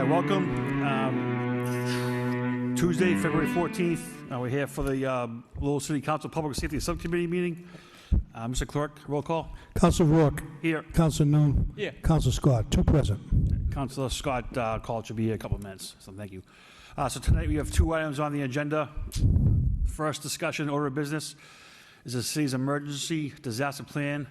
welcome. Tuesday, February 14th, we're here for the Lowell City Council Public Safety Subcommittee meeting. Mr. Clerk, roll call. Council Rourke. Here. Council Noon. Here. Council Scott. Two present. Councilor Scott called should be here in a couple of minutes, so thank you. So tonight we have two items on the agenda. First discussion order of business is the city's emergency disaster plan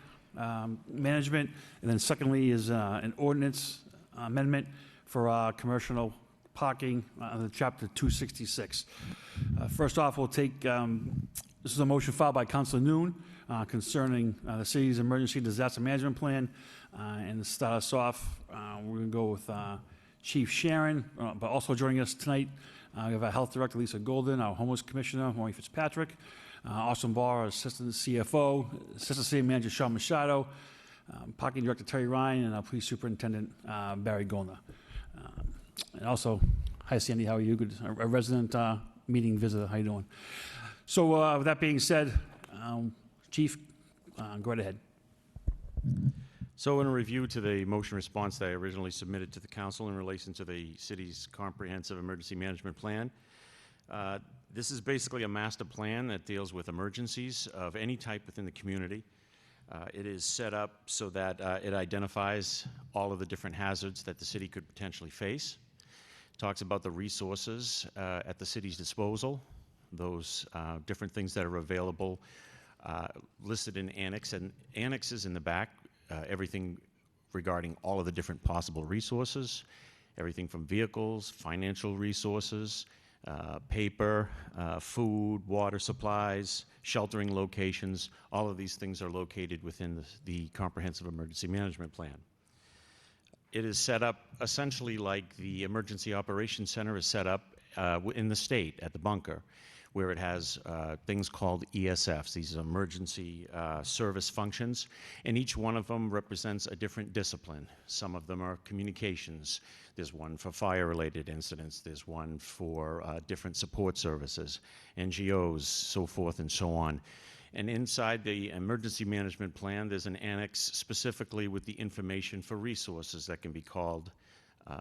management, and then secondly is an ordinance amendment for commercial parking under Chapter 266. First off, we'll take, this is a motion filed by Councilor Noon concerning the city's emergency disaster management plan. And to start us off, we're going to go with Chief Sharon, but also joining us tonight, we have our Health Director, Lisa Golden, our Homeless Commissioner, Maureen Fitzpatrick, Austin Barr, our Assistant CFO, Assistant City Manager, Sean Machado, Parking Director, Terry Ryan, and our Police Superintendent, Barry Golner. And also, hi Sandy, how are you? Good, a resident meeting visitor, how you doing? So with that being said, Chief, go right ahead. So in a review to the motion response that I originally submitted to the council in relation to the city's comprehensive emergency management plan, this is basically a master plan that deals with emergencies of any type within the community. It is set up so that it identifies all of the different hazards that the city could potentially face. Talks about the resources at the city's disposal, those different things that are available listed in annexes in the back, everything regarding all of the different possible resources, everything from vehicles, financial resources, paper, food, water supplies, sheltering locations. All of these things are located within the Comprehensive Emergency Management Plan. It is set up essentially like the Emergency Operations Center is set up in the state at the bunker, where it has things called ESFs, these are emergency service functions, and each one of them represents a different discipline. Some of them are communications. There's one for fire-related incidents. There's one for different support services, NGOs, so forth and so on. And inside the emergency management plan, there's an annex specifically with the information for resources that can be called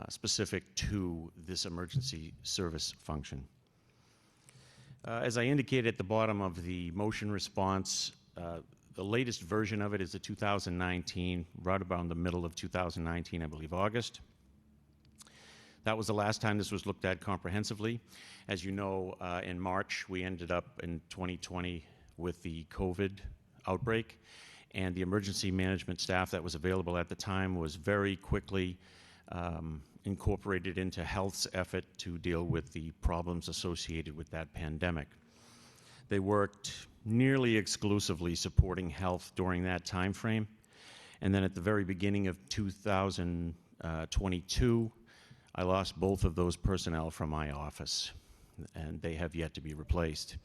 specific to this emergency service function. As I indicated at the bottom of the motion response, the latest version of it is the 2019, right around the middle of 2019, I believe August. That was the last time this was looked at comprehensively. As you know, in March, we ended up in 2020 with the COVID outbreak, and the emergency management staff that was available at the time was very quickly incorporated into health's effort to deal with the problems associated with that pandemic. They worked nearly exclusively supporting health during that time frame, and then at the very beginning of 2022, I lost both of those personnel from my office, and they have yet to be replaced.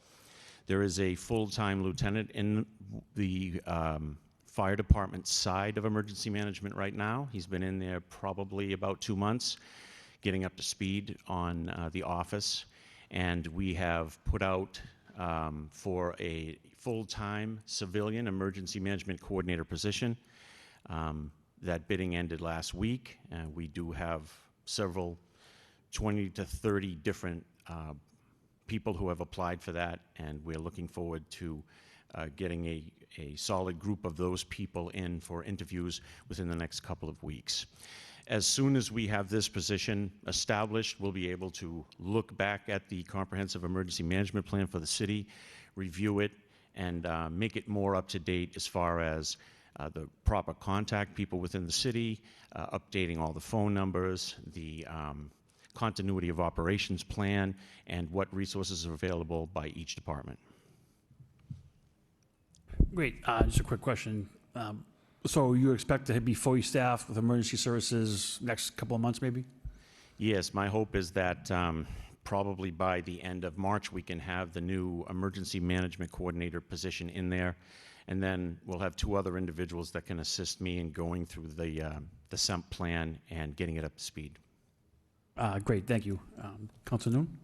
There is a full-time lieutenant in the fire department side of emergency management right now. He's been in there probably about 2 months, getting up to speed on the office. And we have put out for a full-time civilian emergency management coordinator position. That bidding ended last week. We do have several 20 to 30 different people who have applied for that, and we're looking forward to getting a solid group of those people in for interviews within the next couple of weeks. As soon as we have this position established, we'll be able to look back at the comprehensive emergency management plan for the city, review it, and make it more up to date as far as the proper contact people within the city, updating all the phone numbers, the continuity of operations plan, and what resources are available by each department. Great. Just a quick question. So you expect to be fully staffed with emergency services next couple of months, maybe? Yes, my hope is that probably by the end of March we can have the new emergency management coordinator position in there, and then we'll have 2 other individuals that can assist me in going through the SEMP plan and getting it up to speed. Great, thank you. Councilor Noon?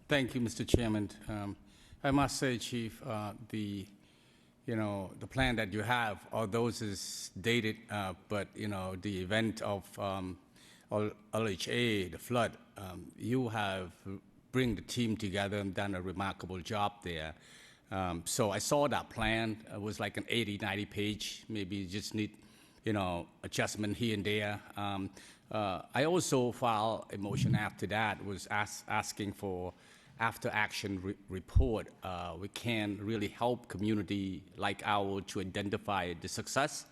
Thank you, Mr. Chairman. I must say, Chief, the plan that you have, although is dated, but the event of or LHA, the flood, you have bring the team together and done a remarkable job there. So I saw that plan. It was like an 80, 90 page. Maybe you just need, adjustment here and there. I also filed a motion after that, was asking for after action report. We can really help community like ours to identify the success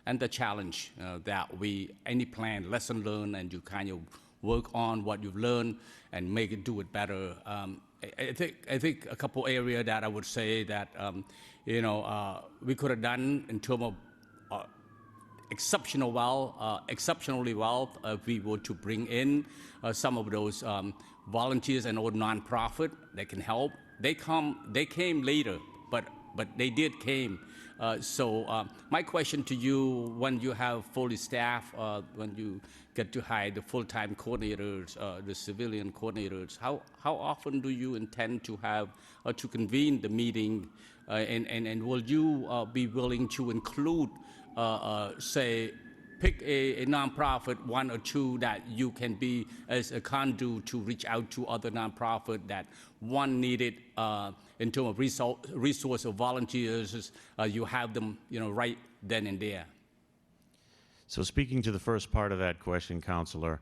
and the challenge that any plan, lesson learned, and you kind of work on what you've learned and make it do it better. I think a couple areas that I would say that we could have done in terms of exceptionally well if we were to bring in some of those volunteers and or nonprofit that can help. They came later, but they did came. So my question to you, when you have fully staffed, when you get to hire the full-time coordinators, the civilian coordinators, how often do you intend to have to convene the meeting, and will you be willing to include, say, pick a nonprofit, one or two that you can be as a conduit to reach out to other nonprofit that one needed in terms of resource of volunteers, you have them, right then and there. So speaking to the first part of that question, Counselor,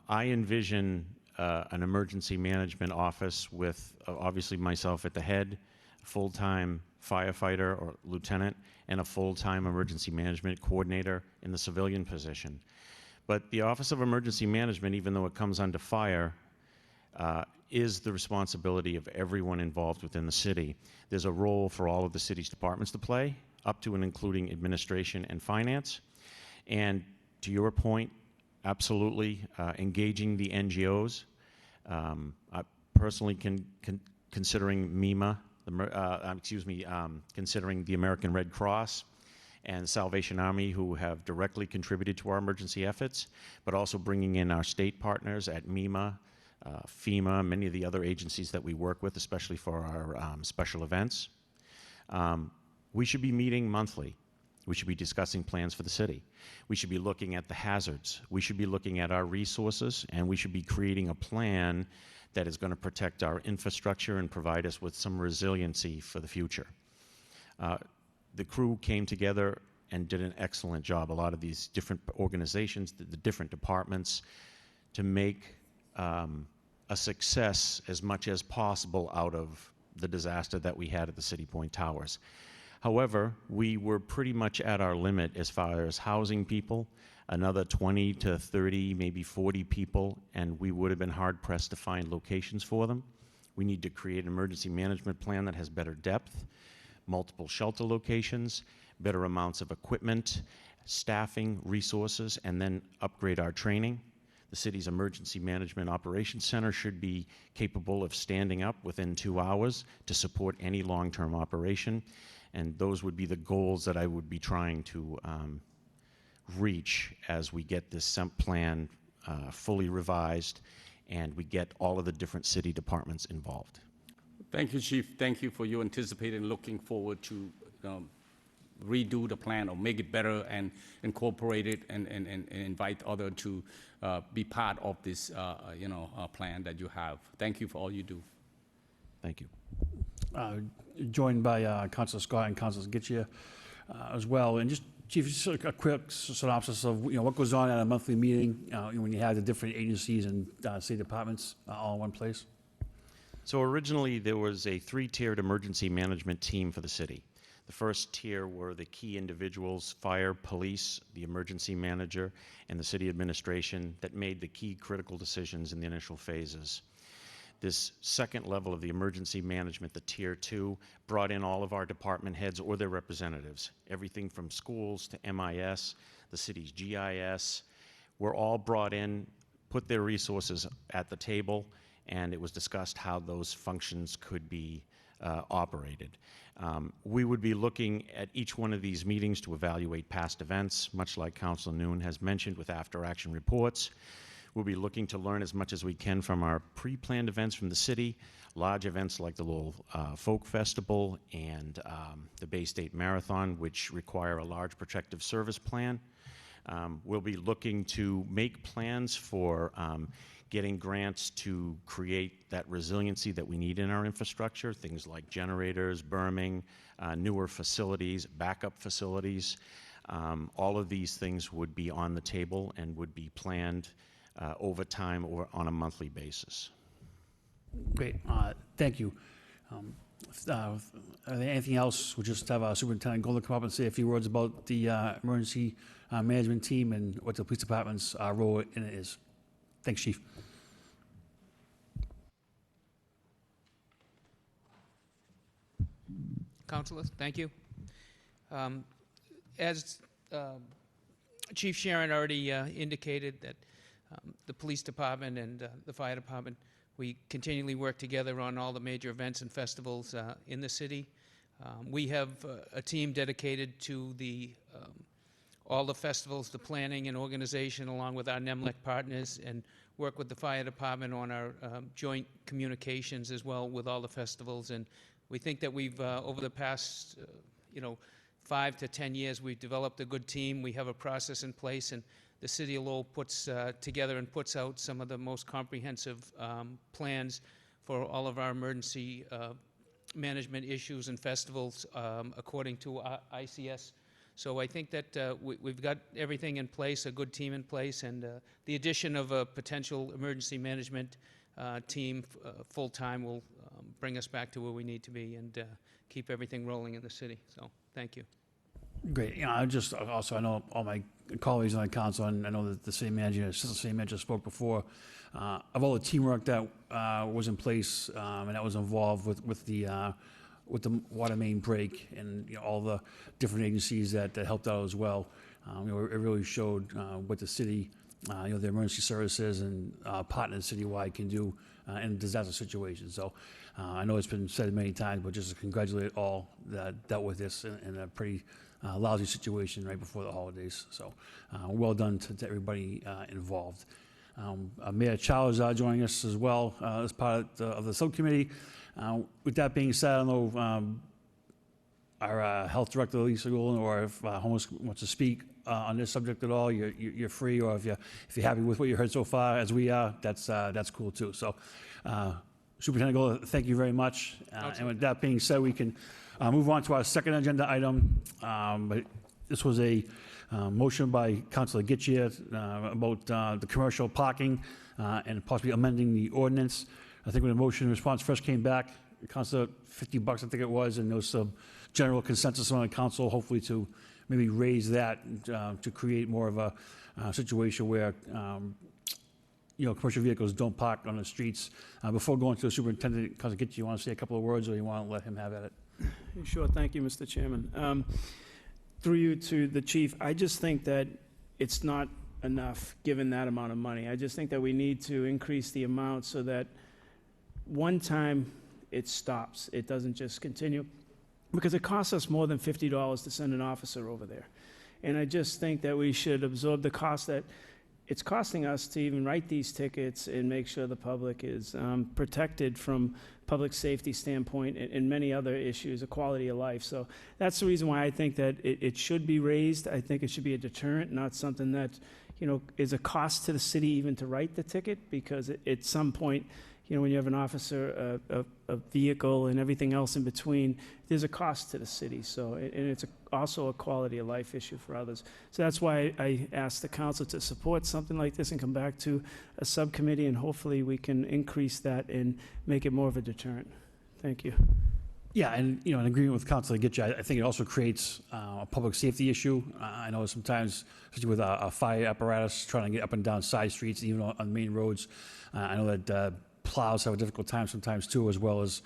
I envision an emergency management office with obviously myself at the head, full-time firefighter or lieutenant, and a full-time emergency management coordinator in the civilian position. But the Office of Emergency Management, even though it comes under fire, is the responsibility of everyone involved within the city. There's a role for all of the city's departments to play, up to and including administration and finance. And to your point, absolutely engaging the NGOs. I personally considering MEMA, considering the American Red Cross and Salvation Army, who have directly contributed to our emergency efforts, but also bringing in our state partners at MEMA, FEMA, many of the other agencies that we work with, especially for our special events. We should be meeting monthly. We should be discussing plans for the city. We should be looking at the hazards. We should be looking at our resources, and we should be creating a plan that is going to protect our infrastructure and provide us with some resiliency for the future. The crew came together and did an excellent job. A lot of these different organizations, the different departments, to make a success as much as possible out of the disaster that we had at the City Point Towers. However, we were pretty much at our limit as far as housing people, another 20 to 30, maybe 40 people, and we would have been hard-pressed to find locations for them. We need to create an emergency management plan that has better depth, multiple shelter locations, better amounts of equipment, staffing, resources, and then upgrade our training. The city's Emergency Management Operations Center should be capable of standing up within 2 hours to support any long-term operation. And those would be the goals that I would be trying to reach as we get this SEMP plan fully revised and we get all of the different city departments involved. Thank you, Chief. Thank you for your anticipating, looking forward to redo the plan or make it better and incorporate it and invite others to be part of this plan that you have. Thank you for all you do. Thank you. Joined by Councilor Scott and Councilor Getchia as well. And just, Chief, just a quick synopsis of what goes on at a monthly meeting when you have the different agencies and city departments all in one place. So originally there was a 3-tiered emergency management team for the city. The first tier were the key individuals, fire, police, the emergency manager, and the city administration that made the key critical decisions in the initial phases. This second level of the emergency management, the tier 2, brought in all of our department heads or their representatives. Everything from schools to MIS, the city's GIS, were all brought in, put their resources at the table, and it was discussed how those functions could be operated. We would be looking at each one of these meetings to evaluate past events, much like Councilor Noon has mentioned with after-action reports. We'll be looking to learn as much as we can from our pre-planned events from the city, large events like the Lowell Folk Festival and the Bay State Marathon, which require a large protective service plan. We'll be looking to make plans for getting grants to create that resiliency that we need in our infrastructure, things like generators, berming, newer facilities, backup facilities. All of these things would be on the table and would be planned over time or on a monthly basis. Great, thank you. Are there anything else? We'll just have Superintendent Golden come up and say a few words about the emergency management team and what the police department's role in it is. Thanks, Chief. Councilors, thank you. As Chief Sharon already indicated, that the police department and the fire department, we continually work together on all the major events and festivals in the city. We have a team dedicated to all the festivals, the planning and organization, along with our NEMLEC partners, and work with the fire department on our joint communications as well with all the festivals. And we think that we've, over the past, 5 to 10 years, we've developed a good team. We have a process in place, and the City of Lowell puts together and puts out some of the most comprehensive plans for all of our emergency management issues and festivals according to ICS. So I think that we've got everything in place, a good team in place, and the addition of a potential emergency management team full-time will bring us back to where we need to be and keep everything rolling in the city. So thank you. Great. I know all my colleagues on the council, and I know that the city manager, assistant city manager spoke before, of all the teamwork that was in place and that was involved with the water main break and all the different agencies that helped out as well. It really showed what the city, the emergency services and partners citywide can do in disaster situations. So I know it's been said many times, but just to congratulate all that dealt with this in a pretty lousy situation right before the holidays. So well done to everybody involved. Mayor Chow is joining us as well as part of the subcommittee. With that being said, I don't know if our health director, Lisa Goulden, or if Homeless wants to speak on this subject at all, you're free, or if you're happy with what you heard so far, as we are, that's cool too. So, Superintendent Goulden, thank you very much. And with that being said, we can move on to our second agenda item. But this was a motion by Councilor Getchia about the commercial parking and possibly amending the ordinance. I think when the motion response first came back, Councilor, $50, I think it was, and there was some general consensus on the council, hopefully to maybe raise that to create more of a situation where commercial vehicles don't park on the streets. Before going to the superintendent, Councilor Getchia, you want to say a couple of words, or you want to let him have at it? Sure, thank you, Mr. Chairman. Through you to the chief, I just think that it's not enough given that amount of money. I just think that we need to increase the amount so that one time it stops. It doesn't just continue, because it costs us more than $50 to send an officer over there. And I just think that we should absorb the cost that it's costing us to even write these tickets and make sure the public is protected from public safety standpoint and many other issues, of quality of life. So that's the reason why I think that it should be raised. I think it should be a deterrent, not something that, is a cost to the city even to write the ticket, because at some point, when you have an officer, a vehicle, and everything else in between, there's a cost to the city. So, and it's also a quality of life issue for others. So that's why I asked the council to support something like this and come back to a subcommittee, and hopefully we can increase that and make it more of a deterrent. Thank you. Yeah, and in agreement with Councilor Getchia, I think it also creates a public safety issue. I know sometimes, especially with a fire apparatus trying to get up and down side streets, even on main roads, I know that plows have a difficult time sometimes too, as well as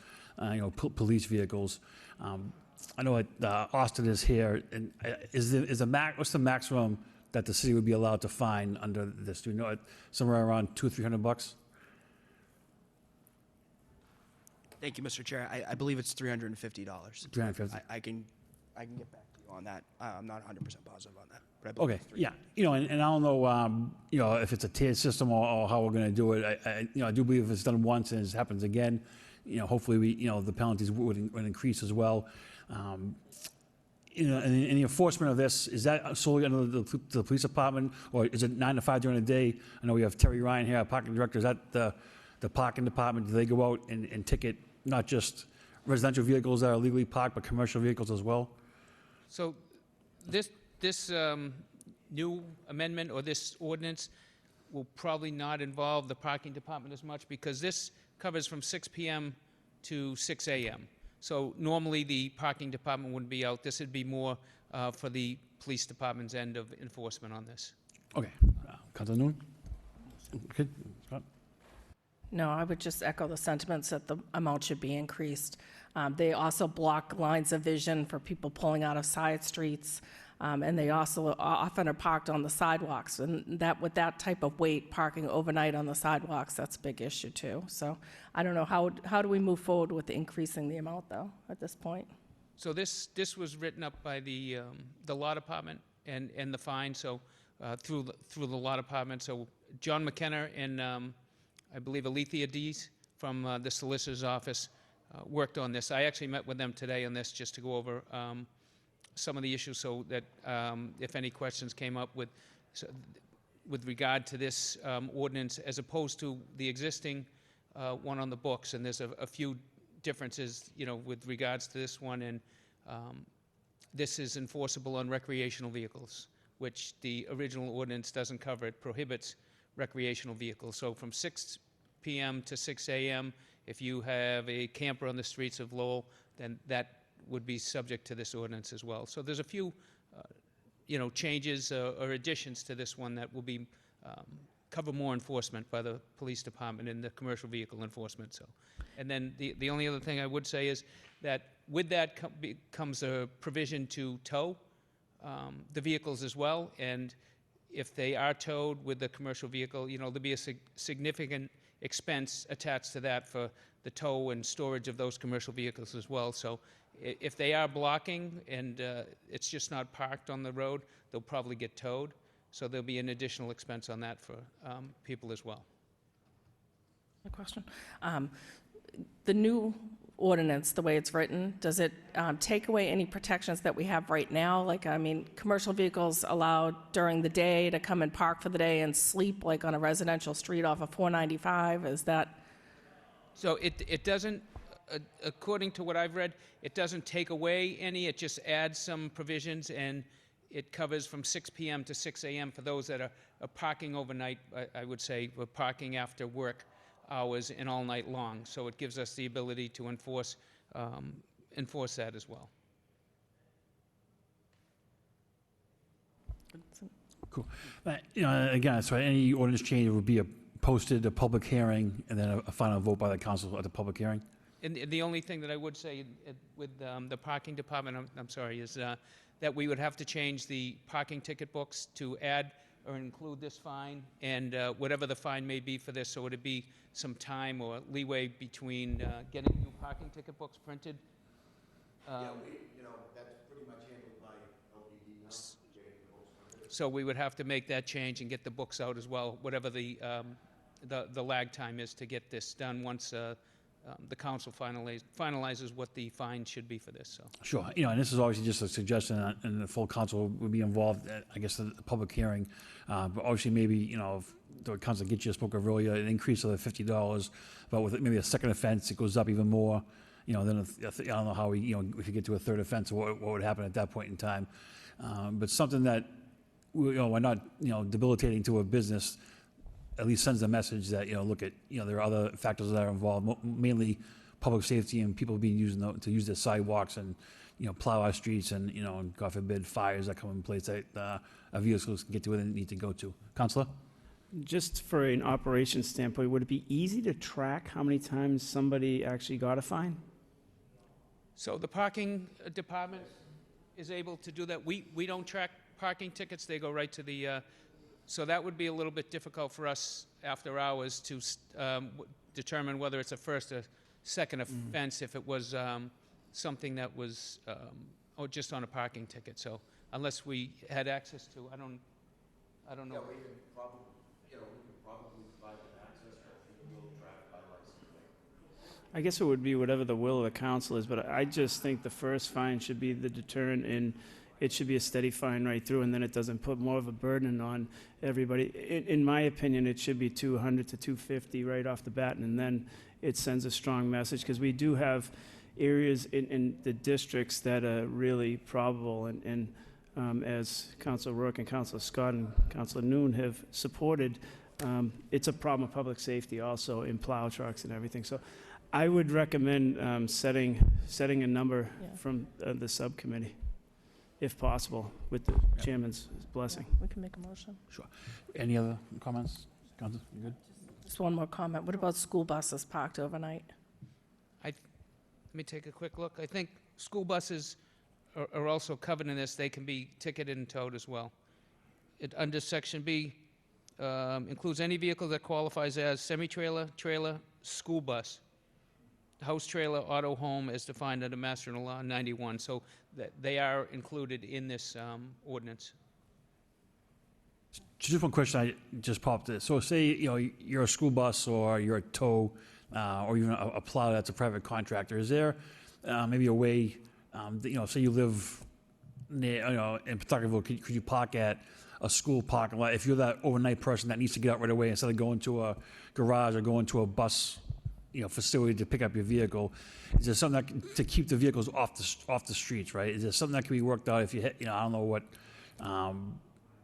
police vehicles. I know that Austin is here, and what's the maximum that the city would be allowed to fine under this? Do you know it? Somewhere around $200-300? Thank you, Mr. Chair. I believe it's $350. $350. I can get back to you on that. I'm not 100% positive on that. But I believe Okay, it's yeah, and I don't know, if it's a tiered system or how we're going to do it. I do believe if it's done once and it happens again, hopefully the penalties would increase as well. you know, and the enforcement of this, is that solely under the police department, or is it 9 to 5 during the day? I know we have Terry Ryan here, our parking director. Is that the parking department? Do they go out and ticket not just residential vehicles that are illegally parked, but commercial vehicles as well? So this new amendment or this ordinance will probably not involve the parking department as much because this covers from 6 p.m. to 6 a.m. So normally the parking department wouldn't be out. This would be more for the police department's end of enforcement on this. Okay. Councilor Noon? Okay. Scott? No, I would just echo the sentiments that the amount should be increased. They also block lines of vision for people pulling out of side streets, and they also often are parked on the sidewalks. And that, with that type of weight, parking overnight on the sidewalks, that's a big issue too. So I don't know, how do we move forward with increasing the amount though at this point? So this was written up by the law department and the fine. So through the law department. So John McKenna and I believe Alethea Dees from the solicitor's office worked on this. I actually met with them today on this just to go over some of the issues so that if any questions came up with regard to this ordinance as opposed to the existing one on the books. And there's a few differences, you know, with regards to this one. And this is enforceable on recreational vehicles, which the original ordinance doesn't cover. It prohibits recreational vehicles. So from 6 p.m. to 6 a.m., if you have a camper on the streets of Lowell, then that would be subject to this ordinance as well. So there's a few, you know, changes or additions to this one that will be cover more enforcement by the police department and the commercial vehicle enforcement. So, and then the only other thing I would say is that with that comes a provision to tow the vehicles as well. And if they are towed with the commercial vehicle, you know, there'll be a significant expense attached to that for the tow and storage of those commercial vehicles as well. So if they are blocking and it's just not parked on the road, they'll probably get towed. So there'll be an additional expense on that for people as well. A question. The new ordinance, the way it's written, does it take away any protections that we have right now? Like, I mean, commercial vehicles allowed during the day to come and park for the day and sleep, like on a residential street off of 495, is that? So it doesn't, according to what I've read, it doesn't take away any, it just adds some provisions, and it covers from 6 p.m. to 6 a.m. for those that are parking overnight, I would say, we're parking after work hours and all night long. So it gives us the ability to enforce that as well. Cool. You know, again, so any ordinance change would be posted, a public hearing, and then a final vote by the council at the public hearing? And the only thing that I would say with the parking department, I'm sorry, is that we would have to change the parking ticket books to add or include this fine and whatever the fine may be for this. So would it be some time or leeway between getting new parking ticket books printed? Yeah, that's pretty much handled by LPD now, getting the books printed. So we would have to make that change and get the books out as well, whatever the lag time is to get this done once the council finalizes what the fine should be for this. So. Sure. You know, and this is obviously just a suggestion, and the full council would be involved, I guess, in the public hearing. But obviously, maybe, you know, if the council gets you spoke of earlier, an increase of the $50, but with maybe a second offense, it goes up even more. You know, then I don't know how we, you know, if you get to a third offense, what would happen at that point in time. But something that, you know, we're not, you know, debilitating to a business, at least sends a message that, you know, look at, you know, there are other factors that are involved, mainly public safety and people being used to use their sidewalks and, you know, plow our streets and, you know, and God forbid, fires that come in place that our vehicles can get to where they need to go to. Councilor? Just for an operations standpoint, would it be easy to track how many times somebody actually got a fine? So the parking department is able to do that. We don't track parking tickets. They go right to the, so that would be a little bit difficult for us after hours to determine whether it's a first or second offense if it was something that was just on a parking ticket. So unless we had access to, I don't know. Yeah, we can probably, we can probably provide them access, but we will track by license plate. I guess it would be whatever the will of the council is, but I just think the first fine should be the deterrent, and it should be a steady fine right through, and then it doesn't put more of a burden on everybody. In my opinion, it should be 200 to 250 right off the bat, and then it sends a strong message, because we do have areas in the districts that are really probable, and as Councilor Rourke and Councilor Scott and Councilor Noon have supported, it's a problem of public safety also in plow trucks and everything. So I would recommend setting a number Yeah. from the subcommittee, if possible, with the chairman's blessing. We can make a motion. Sure. Any other comments? Council, you good? Just one more comment. What about school buses parked overnight? Let me take a quick look. I think school buses are also covered in this. They can be ticketed and towed as well. Under Section B, includes any vehicle that qualifies as semi-trailer, trailer, school bus, house trailer, auto home as defined under Master General Law 91. So that they are included in this ordinance. Just one question I just popped in. So say, you're a school bus or you're a tow or even a plow that's a private contractor. Is there maybe a way that, say you live near, in Pawtuckaville, could you park at a school parking lot? If you're that overnight person that needs to get out right away instead of going to a garage or going to a bus, facility to pick up your vehicle, is there something to keep the vehicles off the streets, right? Is there something that can be worked out if you hit, I don't know what,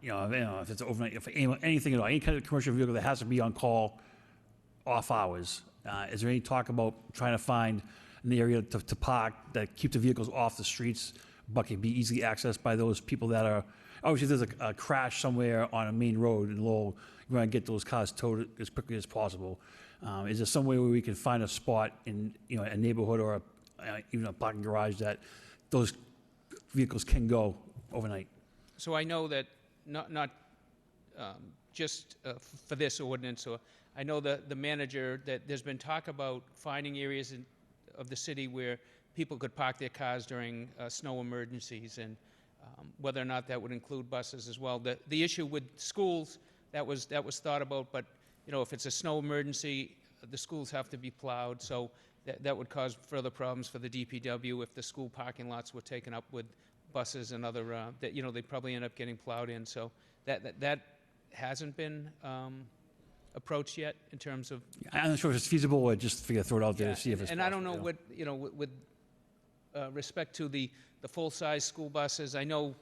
if it's overnight, if anything at all, any kind of commercial vehicle that has to be on call off hours? Is there any talk about trying to find an area to park that keep the vehicles off the streets, but can be easily accessed by those people that are, obviously if there's a crash somewhere on a main road in Lowell, you want to get those cars towed as quickly as possible. Is there some way where we can find a spot in, a neighborhood or even a parking garage that those vehicles can go overnight? So I know that not just for this ordinance, or I know the manager, that there's been talk about finding areas of the city where people could park their cars during snow emergencies, and whether or not that would include buses as well. The issue with schools, that was thought about, but if it's a snow emergency, the schools have to be plowed, so that would cause further problems for the DPW if the school parking lots were taken up with buses and other, they'd probably end up getting plowed in. So that hasn't been approached yet in terms of. I'm not sure if it's feasible or just throw it out there Yeah, to see if it's and possible. I don't know what, with respect to the full-size school buses, I know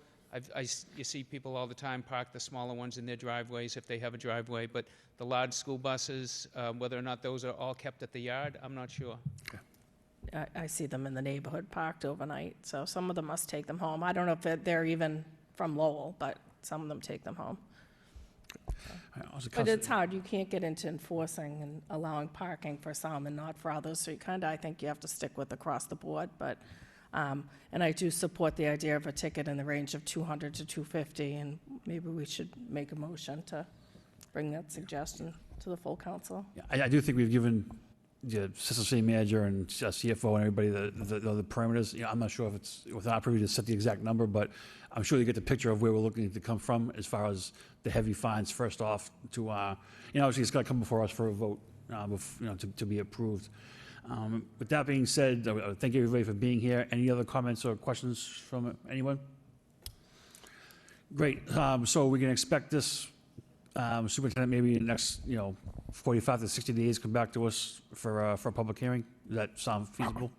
you see people all the time park the smaller ones in their driveways if they have a driveway, but the large school buses, whether or not those are all kept at the yard, I'm not sure. I see them in the neighborhood parked overnight, so some of them must take them home. I don't know if they're even from Lowell, but some of them take them home. But it's hard. You can't get into enforcing and allowing parking for some and not for others, so I think you have to stick with across the board, but and I do support the idea of a ticket in the range of 200 to 250, and maybe we should make a motion to bring that suggestion to the full council. Yeah, I do think we've given the assistant city manager and CFO and everybody the parameters. I'm not sure if it's within our purview to set the exact number, but I'm sure you get the picture of where we're looking to come from as far as the heavy fines first off to, obviously it's got to come before us for a vote, to be approved. With that being said, thank you everybody for being here. Any other comments or questions from anyone? Great. So we can expect this superintendent maybe in the next 45 to 60 days come back to us for a public hearing. Does that sound feasible?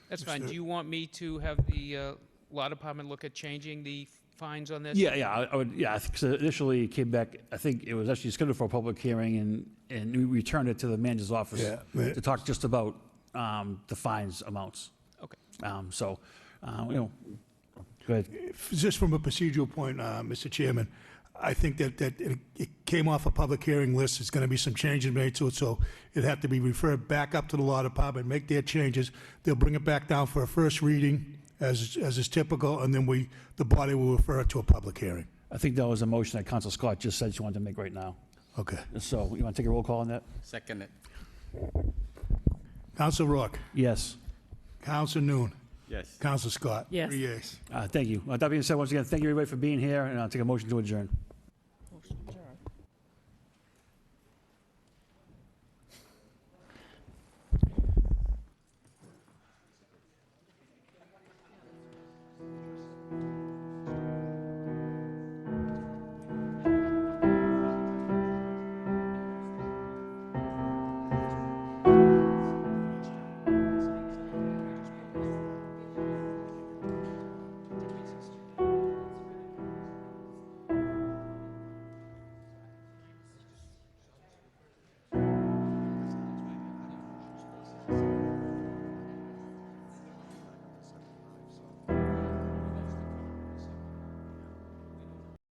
That's fine. Do you want me to have the law department look at changing the fines on this? Yeah, I would. Yeah, I think so. Initially it came back. I think it was actually scheduled for a public hearing, and we returned it to the manager's office to talk just about the fines amounts. Okay. Go ahead. Just from a procedural point, Mr. Chairman, I think that it came off a public hearing list. There's going to be some changes made to it, so it'd have to be referred back up to the law department, make their changes. They'll bring it back down for a first reading, as is typical, and then the body will refer it to a public hearing. I think that was a motion that Council Scott just said she wanted to make right now. Okay. So you want to take a roll call on that? Second it. Council Rourke. Yes. Council Noon. Yes. Council Scott. Yes. 3 yeas. Thank you. That being said, once again, thank you everybody for being here, and I'll take a motion to adjourn.